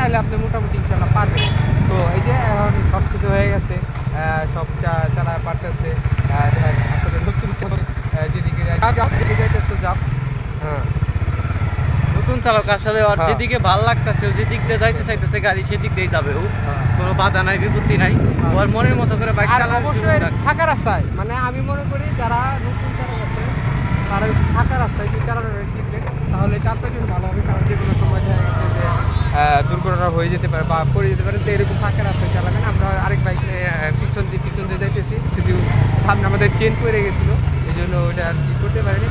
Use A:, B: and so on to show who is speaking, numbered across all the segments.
A: চালালে আপনি মোটামুটি ইনশাল্লাহ পারবেন। তো এই যে এখন সব কিছু হয়ে গেছে, সব চালা পারতেছে। আসলে নতুন যেদিকে যাইতেছে যাও। হ্যাঁ,
B: নতুন চালক আসলে ওর
A: হ্যাঁ।
B: যেদিকে ভাল লাগতেছে, যেদিক দিয়ে যাইতে চাইতেছে গাড়ি সেদিক দিয়েই যাবে ও। কোনো বাধা নাই, বিপত্তি নাই, ওর মনের মতো করে বাইক
A: আর
B: চালাবে।
A: অবশ্যই ফাঁকা রাস্তায়, মানে আমি মনে করি যারা নতুন চালক আছে তারা যদি ফাঁকা রাস্তায় যদি চালানোটা শিখবে তাহলে চাপটার জন্য ভালো হবে। কারণ যে কোনো সময় দেখা গেছে যে দুর্ঘটনা হয়ে যেতে পারে বা পড়ে যেতে পারে। তো এরকম ফাঁকা রাস্তায় চালাবেন। আমরা আরেক বাইক পিছন দিয়ে যাইতেছি, শুধু সামনে আমাদের চেন পড়ে গেছিলো, এই জন্য ওটা আর কি করতে পারিনি।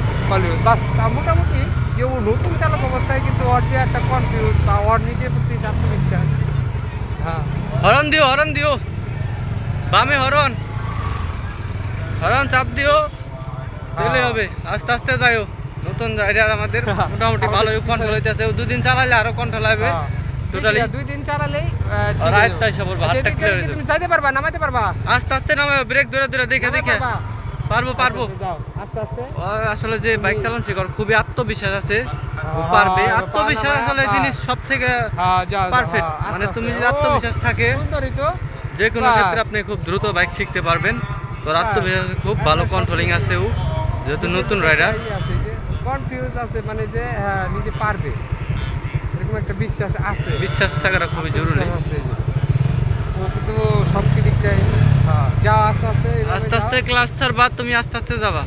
A: বাস মোটামুটি কেউ নতুন চালক অবস্থায় কিন্তু ওর যে একটা কনফিউজ বা ওর নিজের প্রতি আত্মবিশ্বাস। হ্যাঁ,
B: হরন দিও, হরন দিও, বামে হরন, হরন চাপ দিও, চলে হবে। আস্তে আস্তে যাইও। নতুন রাইডার আমাদের মোটামুটি ভালোই কন্ট্রোল হইতেছে। দুদিন চালাইলে আরো কন্ট্রোল হবে। টোটালি
A: 2 দিন চালালেই
B: রাইডটাই সবর হাতটা ক্লিয়ার হয়ে যাবে।
A: তুমি যাইতে পারবা, নামাইতে পারবা,
B: আস্তে আস্তে নামাও, ব্রেক ধরে ধরে দেখে দেখে। পারবো পারবো।
A: যাও আস্তে আস্তে।
B: আসলে যে বাইক চালান সে খুবই আত্মবিশ্বাস আছে, ও পারবে। আত্মবিশ্বাস আসলে জিনিস সব থেকে পারফেক্ট। মানে তুমি যদি আত্মবিশ্বাস থাকে যে কোনো ক্ষেত্রে আপনি খুব দ্রুত বাইক শিখতে পারবেন। তোর আত্মবিশ্বাস খুব ভালো, কন্ট্রোলিং আছে ও, যেহেতু নতুন রাইডার।
A: কনফিউজ আছে, মানে যে নিজে পারবে এরকম একটা বিশ্বাস আছে।
B: বিশ্বাস থাকাটা খুবই জরুরি।
A: ও কিন্তু সব দিক দিয়ে যাও আস্তে আস্তে
B: আস্তে আস্তে ক্লাস ছাড়বা, তুমি আস্তে আস্তে যাবা।